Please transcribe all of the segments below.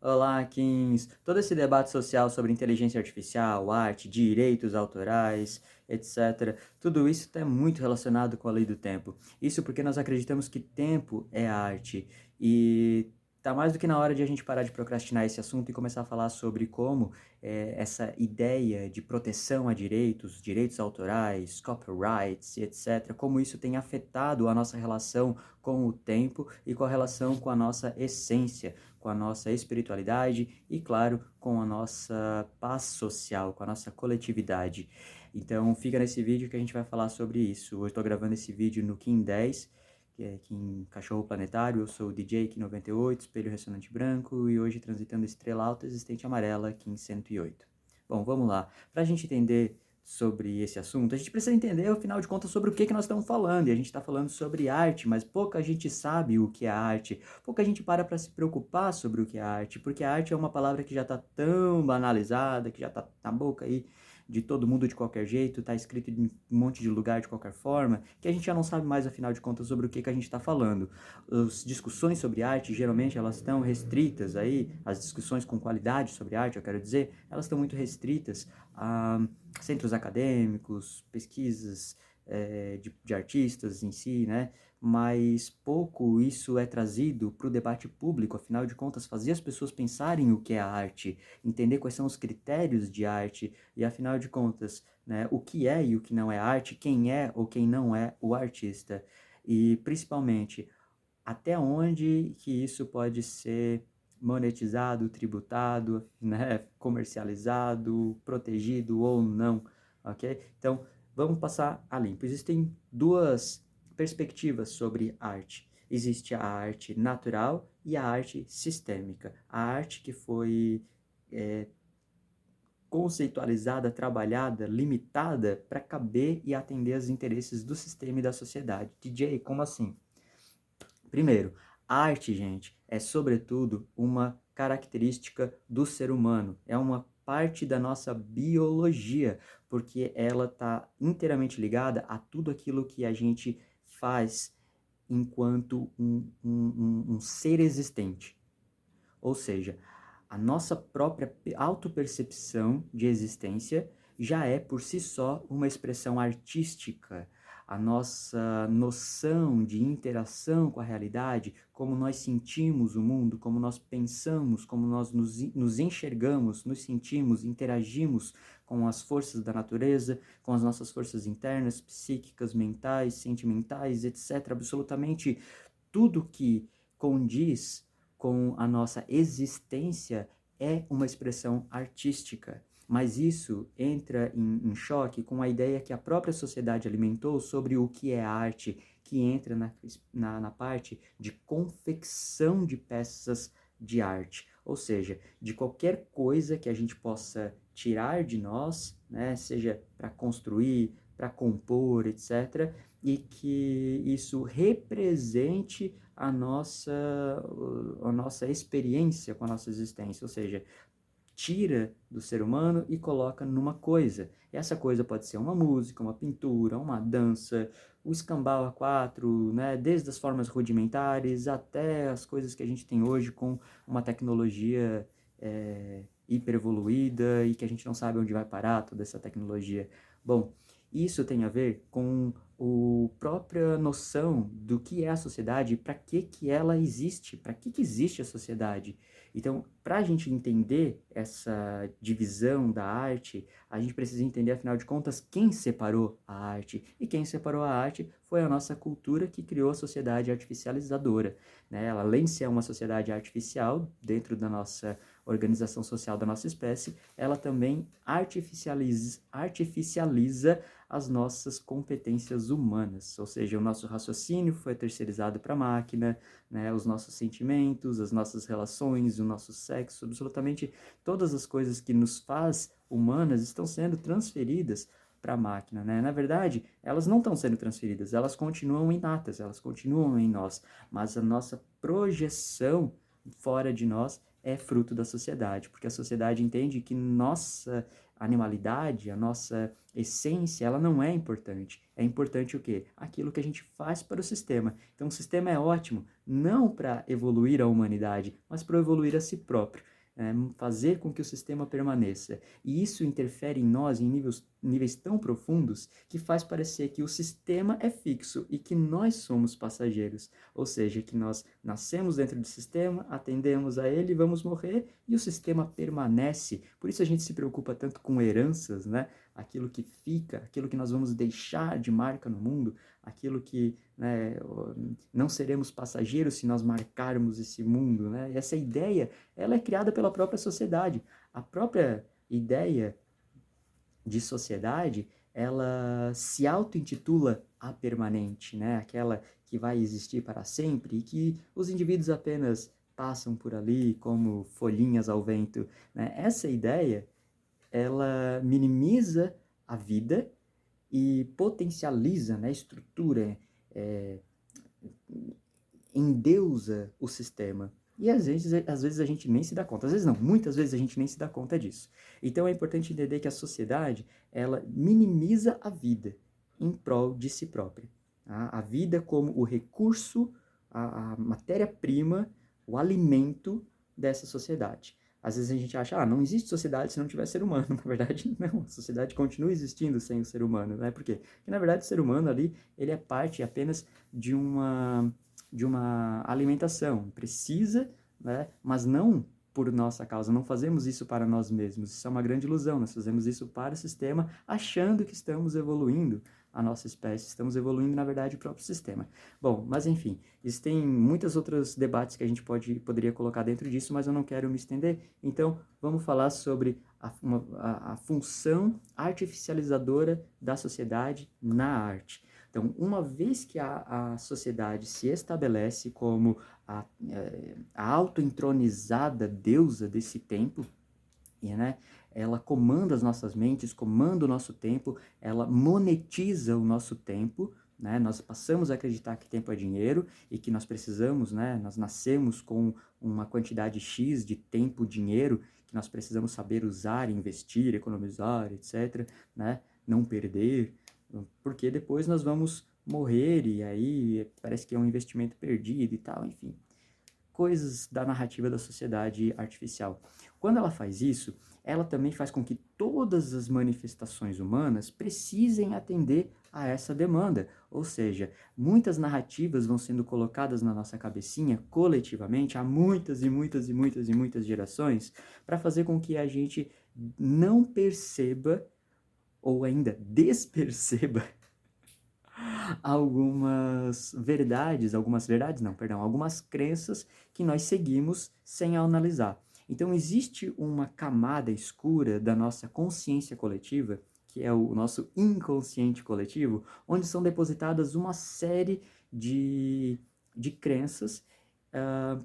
Olá, Kins. Todo esse debate social sobre inteligência artificial, arte, direitos autorais, etc., tudo isso está muito relacionado com a lei do tempo. Isso porque nós acreditamos que tempo é arte. E tá mais do que na hora de a gente parar de procrastinar esse assunto e começar a falar sobre como essa ideia de proteção a direitos, direitos autorais, copyrights, etc., como isso tem afetado a nossa relação com o tempo e com a relação com a nossa essência, com a nossa espiritualidade e, claro, com a nossa paz social, com a nossa coletividade. Então, fica nesse vídeo que a gente vai falar sobre isso. Hoje estou gravando esse vídeo no Kim 10, que é Kim Cachorro Planetário. Eu sou o DJ Kim 98, Espelho Ressonante Branco, e hoje transitando Estrela Alta Existente Amarela, Kim 108. Bom, vamos lá. Para a gente entender sobre esse assunto, a gente precisa entender, afinal de contas, sobre o que nós estamos falando. E a gente está falando sobre arte, mas pouca gente sabe o que é arte, pouca gente para se preocupar sobre o que é arte, porque a arte é uma palavra que já está tão banalizada, que já está na boca aí de todo mundo de qualquer jeito, está escrito em um monte de lugar de qualquer forma, que a gente já não sabe mais, afinal de contas, sobre o que a gente está falando. As discussões sobre arte, geralmente, elas estão restritas aí, as discussões com qualidade sobre arte, eu quero dizer, elas estão muito restritas a centros acadêmicos, pesquisas de artistas em si, né? Mas pouco isso é trazido para o debate público, afinal de contas, fazer as pessoas pensarem o que é a arte, entender quais são os critérios de arte e, afinal de contas, né, o que é e o que não é arte, quem é ou quem não é o artista. E, principalmente, até onde que isso pode ser monetizado, tributado, né, comercializado, protegido ou não, ok? Então, vamos passar a limpo. Existem duas perspectivas sobre arte. Existe a arte natural e a arte sistêmica. A arte que foi conceitualizada, trabalhada, limitada para caber e atender aos interesses do sistema e da sociedade. DJ, como assim? Primeiro, a arte, gente, é sobretudo uma característica do ser humano, é uma parte da nossa biologia, porque ela está inteiramente ligada a tudo aquilo que a gente faz enquanto um ser existente. Ou seja, a nossa própria autopercepção de existência já é por si só uma expressão artística. A nossa noção de interação com a realidade, como nós sentimos o mundo, como nós pensamos, como nós nos enxergamos, nos sentimos, interagimos com as forças da natureza, com as nossas forças internas, psíquicas, mentais, sentimentais, etc. Absolutamente tudo que condiz com a nossa existência é uma expressão artística. Mas isso entra em choque com a ideia que a própria sociedade alimentou sobre o que é arte, que entra na parte de confecção de peças de arte. Ou seja, de qualquer coisa que a gente possa tirar de nós, né, seja para construir, para compor, etc., e que isso represente a nossa experiência com a nossa existência, ou seja, tira do ser humano e coloca numa coisa. E essa coisa pode ser uma música, uma pintura, uma dança, o escambau a quatro, né? Desde as formas rudimentares até as coisas que a gente tem hoje com uma tecnologia hiper evoluída e que a gente não sabe onde vai parar toda essa tecnologia. Bom, isso tem a ver com a própria noção do que é a sociedade e para que ela existe, para que existe a sociedade. Então, para a gente entender essa divisão da arte, a gente precisa entender, afinal de contas, quem separou a arte. E quem separou a arte foi a nossa cultura que criou a sociedade artificializadora. Né? Ela, além de ser uma sociedade artificial, dentro da nossa organização social da nossa espécie, ela também artificializa as nossas competências humanas, ou seja, o nosso raciocínio foi terceirizado para a máquina, né, os nossos sentimentos, as nossas relações, o nosso sexo, absolutamente todas as coisas que nos faz humanas estão sendo transferidas para a máquina, né? Na verdade, elas não estão sendo transferidas, elas continuam inatas, elas continuam em nós, mas a nossa projeção fora de nós é fruto da sociedade, porque a sociedade entende que animalidade, a nossa essência, ela não é importante. É importante o quê? Aquilo que a gente faz para o sistema. Então, o sistema é ótimo, não para evoluir a humanidade, mas para evoluir a si próprio. Fazer com que o sistema permaneça. E isso interfere em nós em níveis tão profundos que faz parecer que o sistema é fixo e que nós somos passageiros. Ou seja, que nós nascemos dentro do sistema, atendemos a ele, vamos morrer e o sistema permanece. Por isso a gente se preocupa tanto com heranças, né? Aquilo que fica, aquilo que nós vamos deixar de marca no mundo, aquilo que, né, não seremos passageiros se nós marcarmos esse mundo, né? E essa ideia, ela é criada pela própria sociedade. A própria ideia de sociedade, ela se auto-intitula a permanente, né? Aquela que vai existir para sempre e que os indivíduos apenas passam por ali como folhinhas ao vento, né? Essa ideia, ela minimiza a vida e potencializa, né, a estrutura, endeusa o sistema. E às vezes a gente nem se dá conta. Às vezes não, muitas vezes a gente nem se dá conta disso. Então é importante entender que a sociedade, ela minimiza a vida em prol de si própria. Tá? A vida como o recurso, a matéria-prima, o alimento dessa sociedade. Às vezes a gente acha, não existe sociedade se não tiver ser humano. Na verdade, não. A sociedade continua existindo sem o ser humano. Né? Por quê? Porque, na verdade, o ser humano ali, ele é parte apenas de uma alimentação. Precisa, né? Mas não por nossa causa. Não fazemos isso para nós mesmos. Isso é uma grande ilusão. Nós fazemos isso para o sistema, achando que estamos evoluindo a nossa espécie. Estamos evoluindo, na verdade, o próprio sistema. Bom, mas enfim, existem muitos outros debates que a gente poderia colocar dentro disso, mas eu não quero me estender. Então, vamos falar sobre a função artificializadora da sociedade na arte. Então, uma vez que a sociedade se estabelece como a auto-entronizada deusa desse tempo, e, né, ela comanda as nossas mentes, comanda o nosso tempo, ela monetiza o nosso tempo, né? Nós passamos a acreditar que tempo é dinheiro e que nós precisamos, né? Nós nascemos com uma quantidade X de tempo, dinheiro, que nós precisamos saber usar, investir, economizar, etc., né? Não perder, porque depois nós vamos morrer e aí parece que é um investimento perdido e tal, enfim. Coisas da narrativa da sociedade artificial. Quando ela faz isso, ela também faz com que todas as manifestações humanas precisem atender a essa demanda. Ou seja, muitas narrativas vão sendo colocadas na nossa cabecinha coletivamente há muitas e muitas e muitas e muitas gerações para fazer com que a gente não perceba ou ainda desperceba algumas crenças que nós seguimos sem analisar. Então existe uma camada escura da nossa consciência coletiva, que é o nosso inconsciente coletivo, onde são depositadas uma série de crenças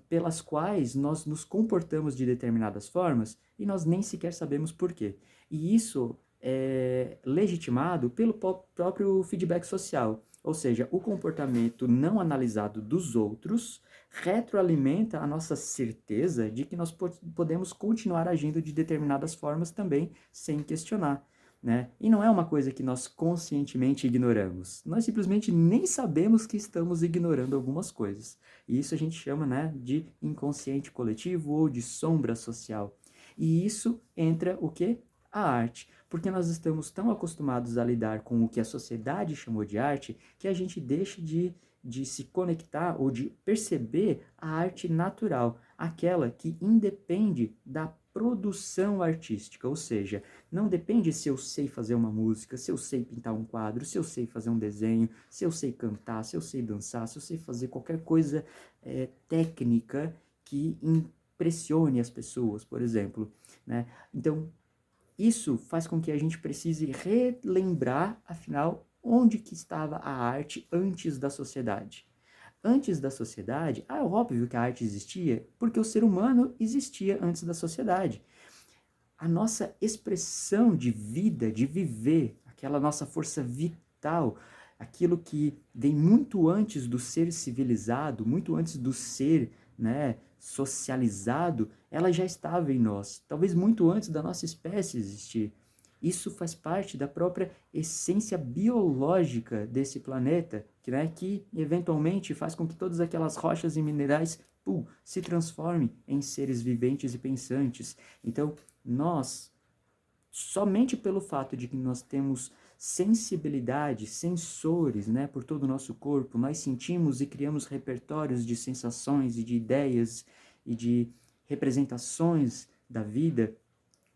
pelas quais nós nos comportamos de determinadas formas e nós nem sequer sabemos por quê. E isso é legitimado pelo próprio feedback social. Ou seja, o comportamento não analisado dos outros retroalimenta a nossa certeza de que nós podemos continuar agindo de determinadas formas também sem questionar. Né? E não é uma coisa que nós conscientemente ignoramos. Nós simplesmente nem sabemos que estamos ignorando algumas coisas. E isso a gente chama, né, de inconsciente coletivo ou de sombra social. E isso entra o quê? A arte. Porque nós estamos tão acostumados a lidar com o que a sociedade chamou de arte que a gente deixa de se conectar ou de perceber a arte natural, aquela que independe da produção artística, ou seja, não depende se eu sei fazer uma música, se eu sei pintar um quadro, se eu sei fazer um desenho, se eu sei cantar, se eu sei dançar, se eu sei fazer qualquer coisa técnica que impressione as pessoas, por exemplo, né? Então, isso faz com que a gente precise relembrar, afinal, onde que estava a arte antes da sociedade. Antes da sociedade, é óbvio que a arte existia, porque o ser humano existia antes da sociedade. A nossa expressão de vida, de viver, aquela nossa força vital, aquilo que vem muito antes do ser civilizado, muito antes do ser, né, socializado, ela já estava em nós, talvez muito antes da nossa espécie existir. Isso faz parte da própria essência biológica desse planeta, que eventualmente faz com que todas aquelas rochas e minerais se transformem em seres viventes e pensantes. Então, nós, somente pelo fato de que nós temos sensibilidade, sensores, por todo o nosso corpo, nós sentimos e criamos repertórios de sensações e de ideias e de representações da vida.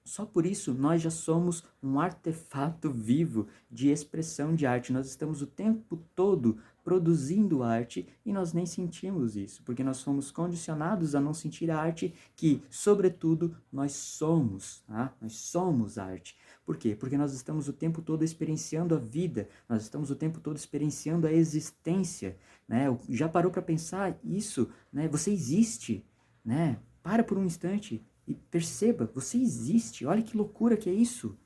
Só por isso nós já somos um artefato vivo de expressão de arte. Nós estamos o tempo todo produzindo arte e nós nem sentimos isso, porque nós fomos condicionados a não sentir a arte que, sobretudo, nós somos. Tá? Nós somos arte. Por quê? Porque nós estamos o tempo todo experienciando a vida, nós estamos o tempo todo experienciando a existência. Né? Já parou para pensar isso? Né? Você existe. Né? Para por um instante. E perceba, você existe. Olha que loucura que é isso.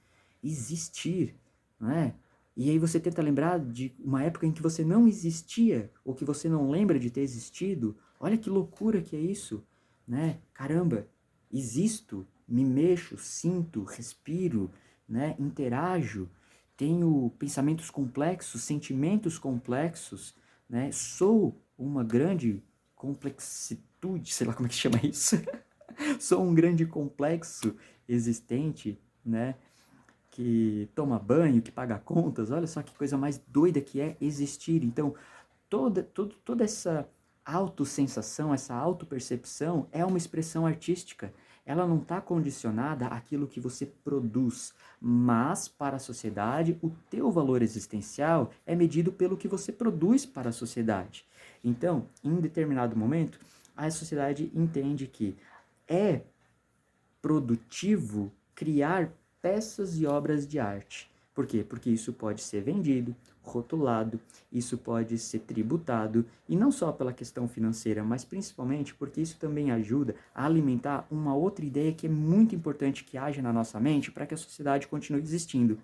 Existir, não é? E aí você tenta lembrar de uma época em que você não existia, ou que você não lembra de ter existido. Olha que loucura que é isso, né? Caramba, existo, me mexo, sinto, respiro, né? Interajo, tenho pensamentos complexos, sentimentos complexos, né? Sou uma grande complexitude, sei lá como é que chama isso. Sou um grande complexo existente, né? Que toma banho, que paga contas. Olha só que coisa mais doida que é existir. Então, toda essa autossensação, essa autopercepção é uma expressão artística. Ela não está condicionada àquilo que você produz, mas para a sociedade, o teu valor existencial é medido pelo que você produz para a sociedade. Então, em determinado momento, a sociedade entende que é produtivo criar peças e obras de arte. Por quê? Porque isso pode ser vendido, rotulado, isso pode ser tributado, e não só pela questão financeira, mas principalmente porque isso também ajuda a alimentar uma outra ideia que é muito importante que haja na nossa mente para que a sociedade continue existindo,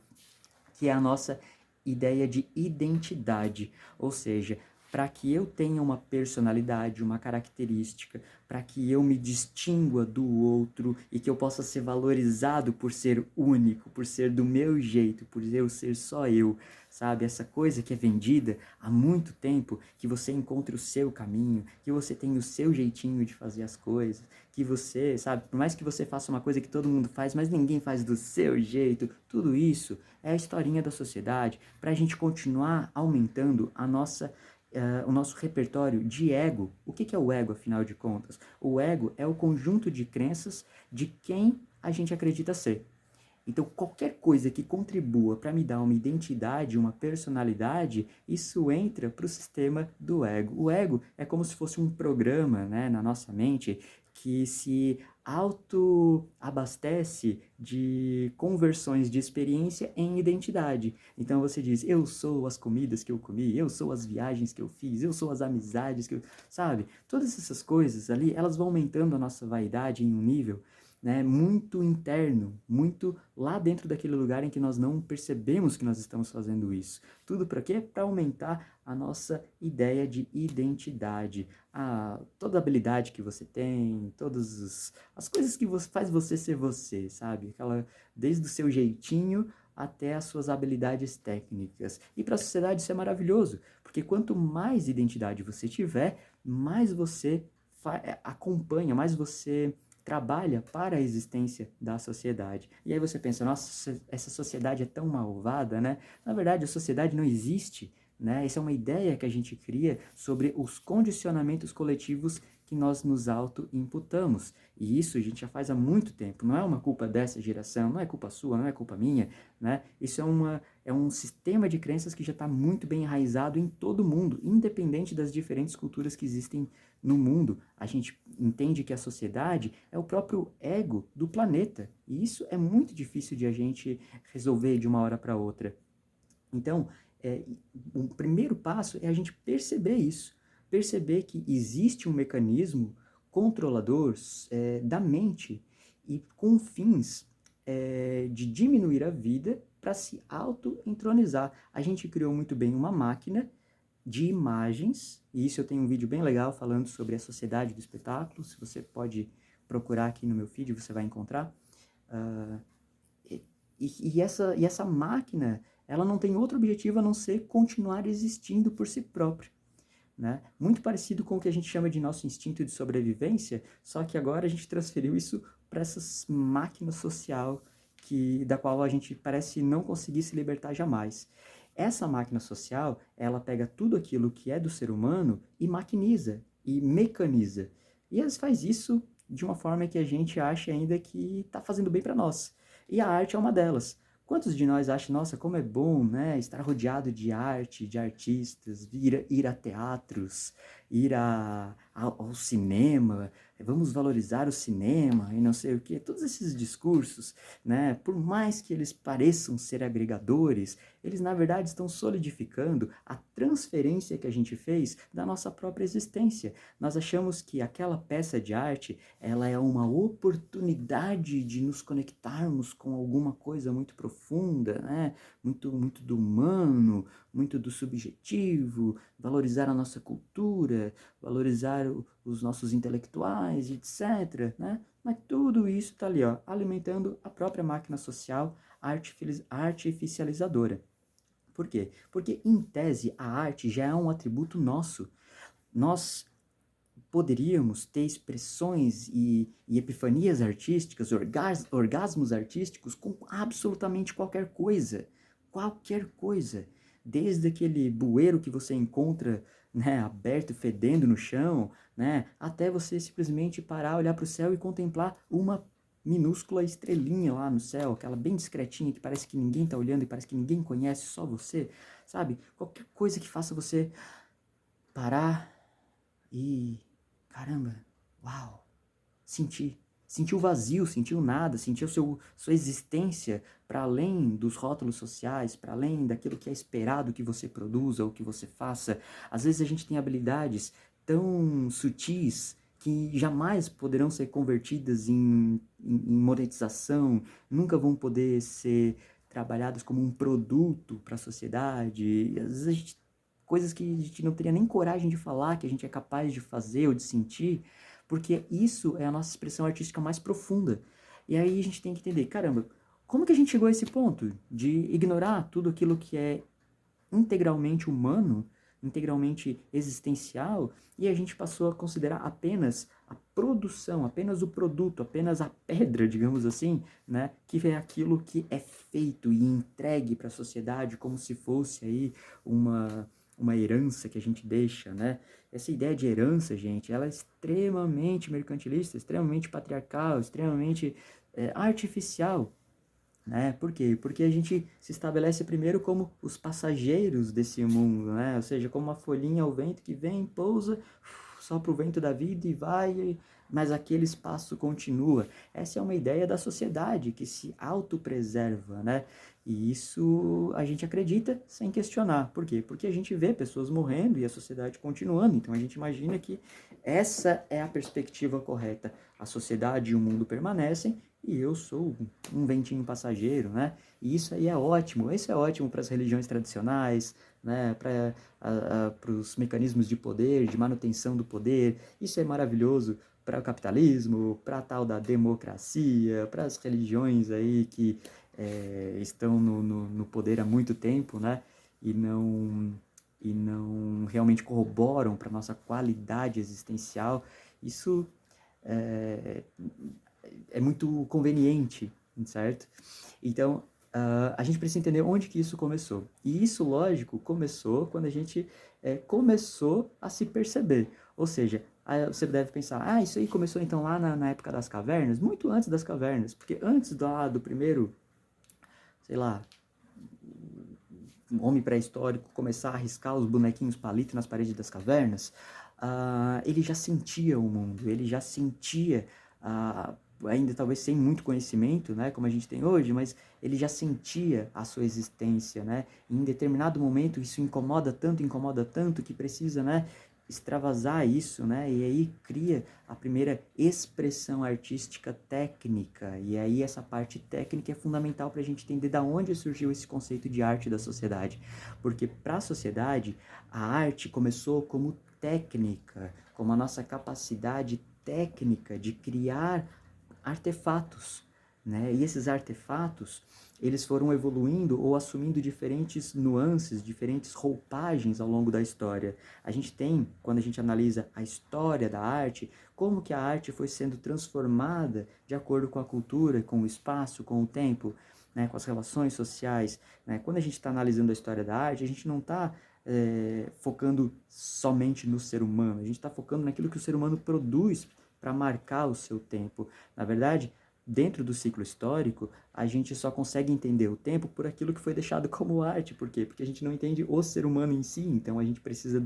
que é a nossa ideia de identidade, ou seja, para que eu tenha uma personalidade, uma característica, para que eu me distingua do outro e que eu possa ser valorizado por ser único, por ser do meu jeito, por eu ser só eu, sabe? Essa coisa que é vendida há muito tempo, que você encontre o seu caminho, que você tenha o seu jeitinho de fazer as coisas, que você, sabe, por mais que você faça uma coisa que todo mundo faz, mas ninguém faz do seu jeito, tudo isso é a historinha da sociedade para a gente continuar aumentando o nosso repertório de ego. O que é o ego, afinal de contas? O ego é o conjunto de crenças de quem a gente acredita ser. Então, qualquer coisa que contribua para me dar uma identidade, uma personalidade, isso entra para o sistema do ego. O ego é como se fosse um programa, na nossa mente que se autoabastece de conversões de experiência em identidade. Então você diz, eu sou as comidas que eu comi, eu sou as viagens que eu fiz, eu sou as amizades que eu... Sabe? Todas essas coisas ali, elas vão aumentando a nossa vaidade em um nível muito interno, muito lá dentro daquele lugar em que nós não percebemos que nós estamos fazendo isso. Tudo para quê? Para aumentar a nossa ideia de identidade, toda a habilidade que você tem, todas as coisas que faz você ser você, sabe? Desde o seu jeitinho até as suas habilidades técnicas. E para a sociedade isso é maravilhoso, porque quanto mais identidade você tiver, mais você acompanha, mais você trabalha para a existência da sociedade. E aí você pensa, nossa, essa sociedade é tão malvada, né? Na verdade, a sociedade não existe, né? Essa é uma ideia que a gente cria sobre os condicionamentos coletivos que nós nos auto-imputamos. E isso a gente já faz há muito tempo. Não é uma culpa dessa geração, não é culpa sua, não é culpa minha, né? Isso é um sistema de crenças que já está muito bem enraizado em todo mundo, independente das diferentes culturas que existem no mundo. A gente entende que a sociedade é o próprio ego do planeta. E isso é muito difícil de a gente resolver de uma hora para outra. Então, o primeiro passo é a gente perceber isso. Perceber que existe um mecanismo controlador da mente e com fins de diminuir a vida para se auto-entronizar. A gente criou muito bem uma máquina de imagens, e isso eu tenho um vídeo bem legal falando sobre a sociedade do espetáculo, se você pode procurar aqui no meu feed, você vai encontrar. e essa máquina, ela não tem outro objetivo a não ser continuar existindo por si própria. Né? Muito parecido com o que a gente chama de nosso instinto de sobrevivência, só que agora a gente transferiu isso para essa máquina social da qual a gente parece não conseguir se libertar jamais. Essa máquina social, ela pega tudo aquilo que é do ser humano e maquiniza, e mecaniza. E ela faz isso de uma forma que a gente acha ainda que está fazendo bem para nós. E a arte é uma delas. Quantos de nós acham, nossa, como é bom, né, estar rodeado de arte, de artistas, ir a teatros, ao cinema, vamos valorizar o cinema e não sei o quê. Todos esses discursos, né, por mais que eles pareçam ser agregadores, eles na verdade estão solidificando a transferência que a gente fez da nossa própria existência. Nós achamos que aquela peça de arte, ela é uma oportunidade de nos conectarmos com alguma coisa muito profunda, né? Muito do humano, muito do subjetivo, valorizar a nossa cultura, valorizar os nossos intelectuais, etc., né? Mas tudo isso está ali, ó, alimentando a própria máquina social artificializadora. Por quê? Porque, em tese, a arte já é um atributo nosso. Nós poderíamos ter expressões e epifanias artísticas, orgasmos artísticos com absolutamente qualquer coisa. Qualquer coisa. Desde aquele bueiro que você encontra, né, aberto, fedendo no chão, né, até você simplesmente parar, olhar para o céu e contemplar uma minúscula estrelinha lá no céu, aquela bem discretinha que parece que ninguém está olhando e parece que ninguém conhece, só você, sabe? Qualquer coisa que faça você parar e caramba, uau, senti o vazio, senti o nada, senti sua existência para além dos rótulos sociais, para além daquilo que é esperado que você produza ou que você faça. Às vezes a gente tem habilidades tão sutis que jamais poderão ser convertidas em monetização, nunca vão poder ser trabalhadas como um produto para a sociedade. E às vezes a gente coisas que a gente não teria nem coragem de falar, que a gente é capaz de fazer ou de sentir, porque isso é a nossa expressão artística mais profunda. E aí a gente tem que entender, caramba, como que a gente chegou a esse ponto de ignorar tudo aquilo que é integralmente humano, integralmente existencial, e a gente passou a considerar apenas a produção, apenas o produto, apenas a pedra, digamos assim, né, que é aquilo que é feito e entregue para a sociedade como se fosse aí uma herança que a gente deixa, né? Essa ideia de herança, gente, ela é extremamente mercantilista, extremamente patriarcal, extremamente artificial, né? Por quê? Porque a gente se estabelece primeiro como os passageiros desse mundo, né? Ou seja, como uma folhinha ao vento que vem, pousa, sopra o vento da vida e vai, mas aquele espaço continua. Essa é uma ideia da sociedade que se autopreserva, né? E isso a gente acredita sem questionar. Por quê? Porque a gente vê pessoas morrendo e a sociedade continuando. Então a gente imagina que essa é a perspectiva correta. A sociedade e o mundo permanecem e eu sou um ventinho passageiro, né? E isso aí é ótimo. Isso é ótimo para as religiões tradicionais, né? Para os mecanismos de poder, de manutenção do poder. Isso é maravilhoso para o capitalismo, para a tal da democracia, para as religiões aí que estão no poder há muito tempo, né? E não realmente corroboram para a nossa qualidade existencial. Isso é, é muito conveniente, certo? Então, a gente precisa entender onde que isso começou. E isso, lógico, começou quando a gente começou a se perceber. Ou seja, você deve pensar, isso aí começou então lá na época das cavernas? Muito antes das cavernas, porque antes do primeiro, sei lá, um homem pré-histórico começar a riscar os bonequinhos palito nas paredes das cavernas, ele já sentia o mundo, ele já sentia, ainda talvez sem muito conhecimento, né, como a gente tem hoje, mas ele já sentia a sua existência, né, e em determinado momento isso incomoda tanto que precisa, né, extravasar isso, né, e aí cria a primeira expressão artística técnica, e aí essa parte técnica é fundamental para a gente entender de onde surgiu esse conceito de arte da sociedade, porque para a sociedade a arte começou como técnica, como a nossa capacidade técnica de criar artefatos, né? E esses artefatos, eles foram evoluindo ou assumindo diferentes nuances, diferentes roupagens ao longo da história. A gente tem, quando a gente analisa a história da arte, como que a arte foi sendo transformada de acordo com a cultura, com o espaço, com o tempo, né? Com as relações sociais, né? Quando a gente está analisando a história da arte, a gente não está focando somente no ser humano, a gente está focando naquilo que o ser humano produz para marcar o seu tempo. Na verdade, dentro do ciclo histórico, a gente só consegue entender o tempo por aquilo que foi deixado como arte. Por quê? Porque a gente não entende o ser humano em si, então a gente precisa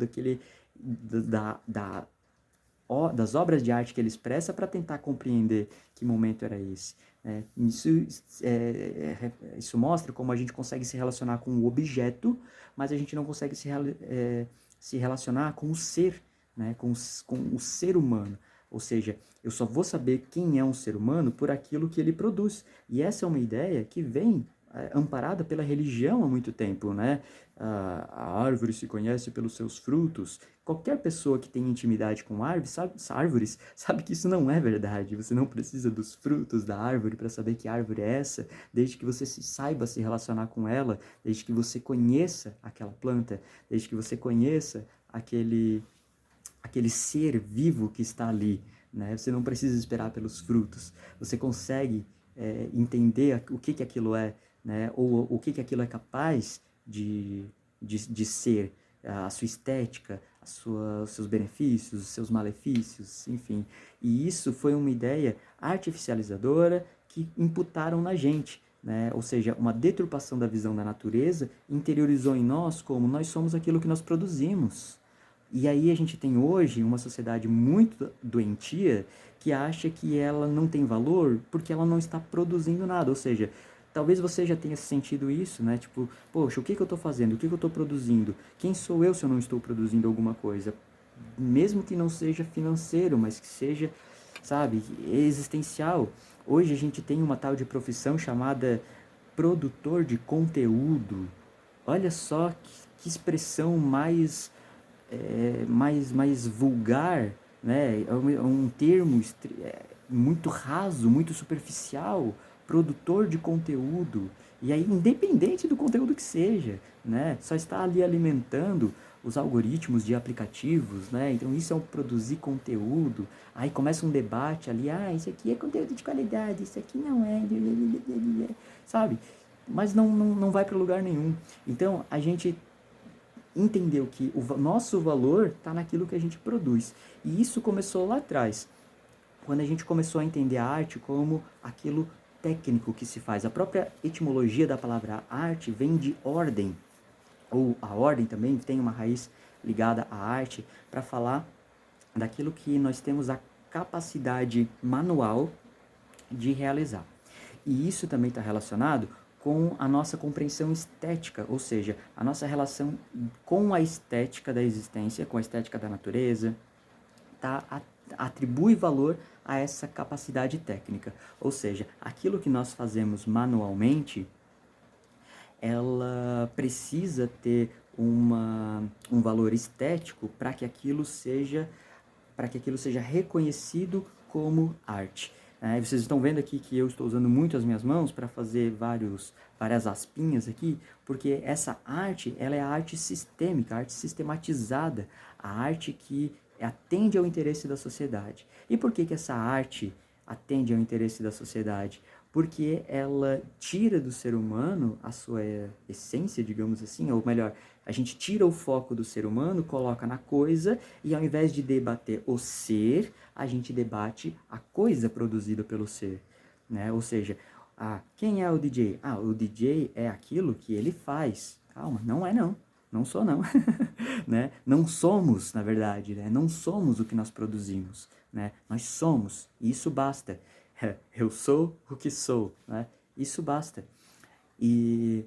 das obras de arte que ele expressa para tentar compreender que momento era esse. Né? Isso mostra como a gente consegue se relacionar com o objeto, mas a gente não consegue se relacionar com o ser, né? Com o ser humano. Ou seja, eu só vou saber quem é um ser humano por aquilo que ele produz. E essa é uma ideia que vem amparada pela religião há muito tempo, né? A árvore se conhece pelos seus frutos. Qualquer pessoa que tem intimidade com árvores sabe que isso não é verdade. Você não precisa dos frutos da árvore para saber que árvore é essa, desde que você saiba se relacionar com ela, desde que você conheça aquela planta, desde que você conheça aquele ser vivo que está ali, né? Você não precisa esperar pelos frutos. Você consegue entender o que aquilo é, né? Ou o que aquilo é capaz de ser, a sua estética, os seus benefícios, os seus malefícios, enfim. E isso foi uma ideia artificializadora que imputaram na gente, né? Ou seja, uma deturpação da visão da natureza interiorizou em nós como nós somos aquilo que nós produzimos. E aí a gente tem hoje uma sociedade muito doentia que acha que ela não tem valor porque ela não está produzindo nada. Ou seja, talvez você já tenha sentido isso, né? Tipo, poxa, o que eu estou fazendo? O que eu estou produzindo? Quem sou eu se eu não estou produzindo alguma coisa? Mesmo que não seja financeiro, mas que seja, sabe, existencial. Hoje a gente tem uma tal de profissão chamada produtor de conteúdo. Olha só que expressão mais vulgar, né? É um termo muito raso, muito superficial, produtor de conteúdo. E aí, independente do conteúdo que seja, né? Só está ali alimentando os algoritmos de aplicativos, né? Então isso é um produzir conteúdo. Aí começa um debate ali, isso aqui é conteúdo de qualidade, isso aqui não é, sabe? Mas não vai para lugar nenhum. Então a gente entendeu que o nosso valor está naquilo que a gente produz. E isso começou lá atrás, quando a gente começou a entender a arte como aquilo técnico que se faz. A própria etimologia da palavra arte vem de ordem, ou a ordem também tem uma raiz ligada à arte, para falar daquilo que nós temos a capacidade manual de realizar. E isso também está relacionado com a nossa compreensão estética, ou seja, a nossa relação com a estética da existência, com a estética da natureza, atribui valor a essa capacidade técnica. Ou seja, aquilo que nós fazemos manualmente, ela precisa ter um valor estético para que aquilo seja reconhecido como arte. Vocês estão vendo aqui que eu estou usando muito as minhas mãos para fazer várias aspinhas aqui, porque essa arte, ela é a arte sistêmica, a arte sistematizada, a arte que atende ao interesse da sociedade. E por que essa arte atende ao interesse da sociedade? Porque ela tira do ser humano a sua essência, digamos assim, ou melhor, a gente tira o foco do ser humano, coloca na coisa, e ao invés de debater o ser, a gente debate a coisa produzida pelo ser, né? Ou seja, quem é o DJ? O DJ é aquilo que ele faz. Calma, não é não. Não sou não, né? Não somos, na verdade, né? Não somos o que nós produzimos, né? Nós somos, e isso basta. Eu sou o que sou, né? Isso basta. E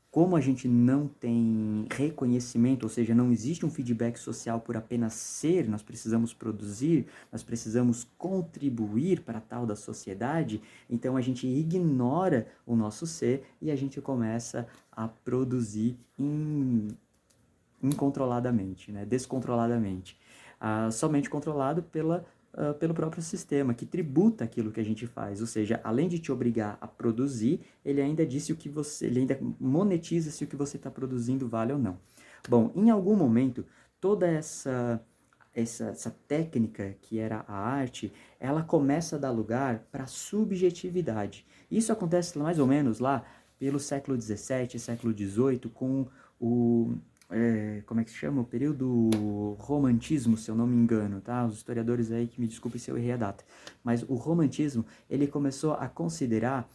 como a gente não tem reconhecimento, ou seja, não existe um feedback social por apenas ser, nós precisamos produzir, nós precisamos contribuir para tal da sociedade, então a gente ignora o nosso ser e a gente começa a produzir incontroladamente, né? Descontroladamente. Somente controlado pelo próprio sistema, que tributa aquilo que a gente faz. Ou seja, além de te obrigar a produzir, ele ainda disse ele ainda monetiza se o que você está produzindo vale ou não. Bom, em algum momento, toda essa técnica que era a arte, ela começa a dar lugar para a subjetividade. Isso acontece mais ou menos lá pelo século XVII, século XVIII, com o como é que se chama? O período romantismo, se eu não me engano, tá? Os historiadores aí que me desculpem se eu errei a data. Mas o romantismo, ele começou a considerar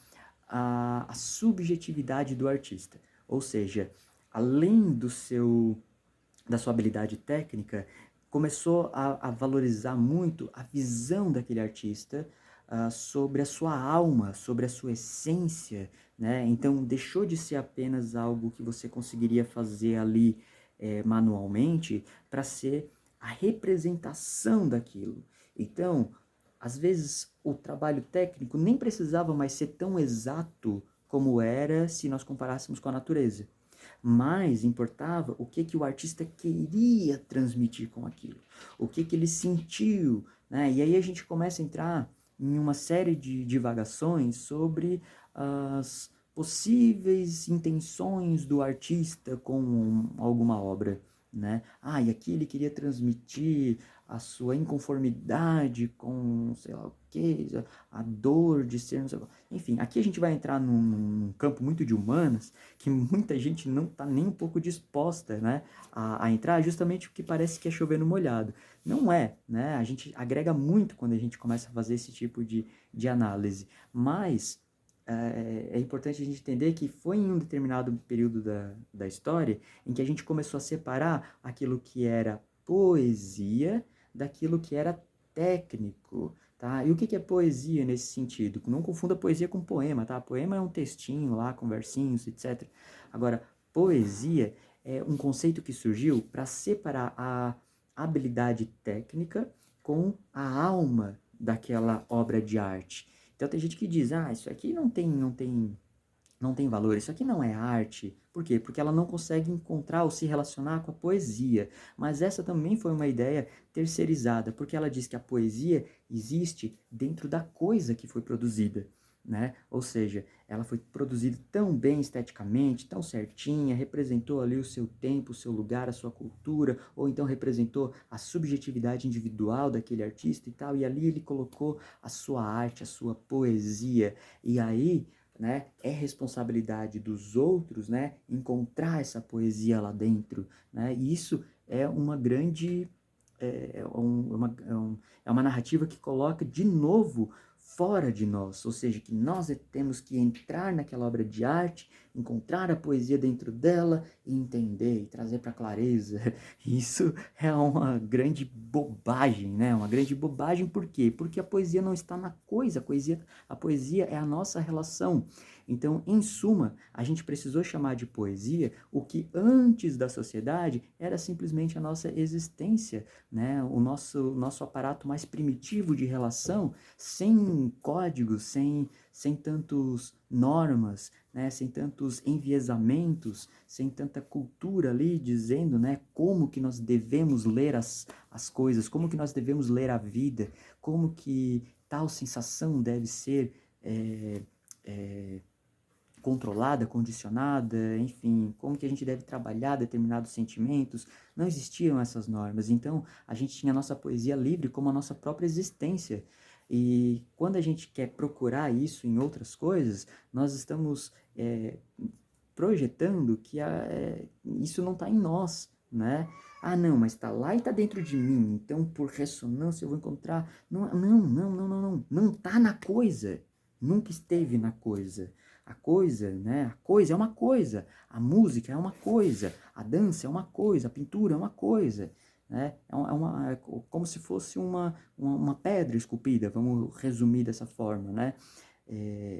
a subjetividade do artista. Ou seja, além da sua habilidade técnica, começou a valorizar muito a visão daquele artista sobre a sua alma, sobre a sua essência, né? Então, deixou de ser apenas algo que você conseguiria fazer ali manualmente para ser a representação daquilo. Então, às vezes, o trabalho técnico nem precisava mais ser tão exato como era se nós comparássemos com a natureza. Mas importava o que o artista queria transmitir com aquilo, o que ele sentiu, né? E aí a gente começa a entrar em uma série de divagações sobre as possíveis intenções do artista com alguma obra, né? E aqui ele queria transmitir a sua inconformidade com, sei lá o que, a dor de ser, não sei o que. Enfim, aqui a gente vai entrar num campo muito de humanas, que muita gente não está nem um pouco disposta, né, a entrar, justamente porque parece que é chover no molhado. Não é, né? A gente agrega muito quando a gente começa a fazer esse tipo de análise, mas é importante a gente entender que foi em um determinado período da história em que a gente começou a separar aquilo que era poesia daquilo que era técnico, tá? E o que é poesia nesse sentido? Não confunda poesia com poema, tá? Poema é um textinho lá, com versinhos, etc. Agora, poesia é um conceito que surgiu para separar a habilidade técnica com a alma daquela obra de arte. Então tem gente que diz, isso aqui não tem valor, isso aqui não é arte. Por quê? Porque ela não consegue encontrar ou se relacionar com a poesia. Mas essa também foi uma ideia terceirizada, porque ela diz que a poesia existe dentro da coisa que foi produzida, né? Ou seja, ela foi produzida tão bem esteticamente, tão certinha, representou ali o seu tempo, o seu lugar, a sua cultura, ou então representou a subjetividade individual daquele artista e tal, e ali ele colocou a sua arte, a sua poesia. E aí, né, é responsabilidade dos outros, né, encontrar essa poesia lá dentro, né, e isso é uma grande, é uma narrativa que coloca de novo fora de nós, ou seja, que nós temos que entrar naquela obra de arte, encontrar a poesia dentro dela e entender e trazer para clareza. Isso é uma grande bobagem, né? Uma grande bobagem, por quê? Porque a poesia não está na coisa, a poesia é a nossa relação. Então, em suma, a gente precisou chamar de poesia o que antes da sociedade era simplesmente a nossa existência, né? O nosso aparato mais primitivo de relação, sem códigos, sem tantos normas, né? Sem tantos enviesamentos, sem tanta cultura ali dizendo, né? Como que nós devemos ler as coisas, como que nós devemos ler a vida, como que tal sensação deve ser controlada, condicionada, enfim, como que a gente deve trabalhar determinados sentimentos. Não existiam essas normas. Então, a gente tinha a nossa poesia livre como a nossa própria existência. E quando a gente quer procurar isso em outras coisas, nós estamos projetando que isso não está em nós, né? Não, mas está lá e está dentro de mim, então por ressonância eu vou encontrar. Não, não, não, não, não, não. Não está na coisa. Nunca esteve na coisa. A coisa, né? A coisa é uma coisa. A música é uma coisa. A dança é uma coisa. A pintura é uma coisa. Né? É como se fosse uma pedra esculpida, vamos resumir dessa forma, né?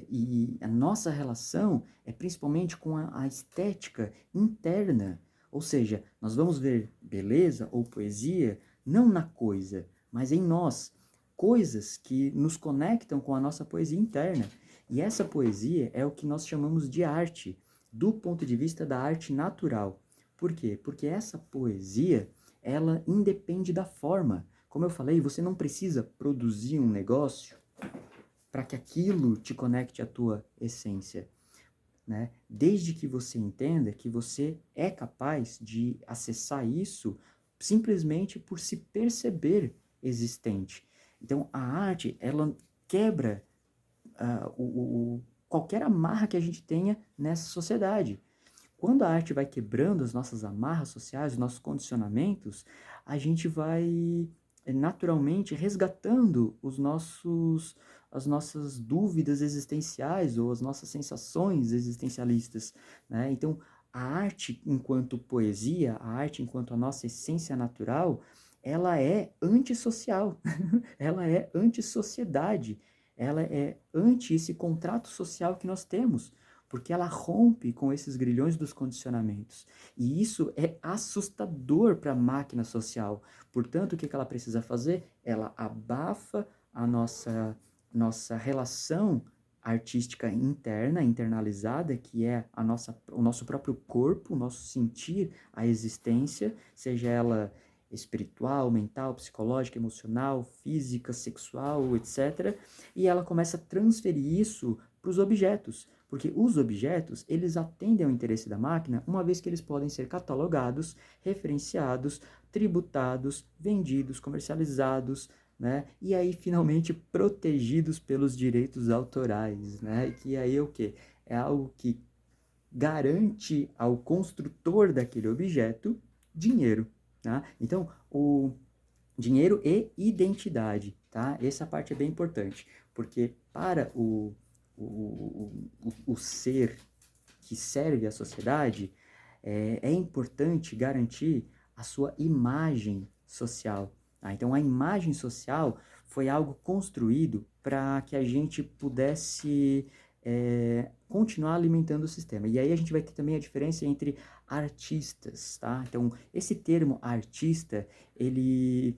E a nossa relação é principalmente com a estética interna, ou seja, nós vamos ver beleza ou poesia não na coisa, mas em nós, coisas que nos conectam com a nossa poesia interna. E essa poesia é o que nós chamamos de arte, do ponto de vista da arte natural. Por quê? Porque essa poesia, ela independe da forma. Como eu falei, você não precisa produzir um negócio para que aquilo te conecte à tua essência, né? Desde que você entenda que você é capaz de acessar isso simplesmente por se perceber existente. Então, a arte, ela quebra qualquer amarra que a gente tenha nessa sociedade. Quando a arte vai quebrando as nossas amarras sociais, os nossos condicionamentos, a gente vai naturalmente resgatando as nossas dúvidas existenciais ou as nossas sensações existencialistas, né? Então, a arte enquanto poesia, a arte enquanto a nossa essência natural, ela é antissocial, ela é antissociedade, ela é anti esse contrato social que nós temos, porque ela rompe com esses grilhões dos condicionamentos. E isso é assustador para a máquina social. Portanto, o que ela precisa fazer? Ela abafa a nossa relação artística interna, internalizada, que é o nosso próprio corpo, o nosso sentir, a existência, seja ela espiritual, mental, psicológica, emocional, física, sexual, etc. E ela começa a transferir isso para os objetos, porque os objetos, eles atendem ao interesse da máquina, uma vez que eles podem ser catalogados, referenciados, tributados, vendidos, comercializados, né? E aí, finalmente, protegidos pelos direitos autorais, né? Que aí é o quê? É algo que garante ao construtor daquele objeto dinheiro, tá? Então, o dinheiro e identidade, tá? Essa parte é bem importante, porque para o ser que serve à sociedade, é importante garantir a sua imagem social. Tá? Então, a imagem social foi algo construído para que a gente pudesse continuar alimentando o sistema. E aí a gente vai ter também a diferença entre artistas, tá? Então, esse termo artista, ele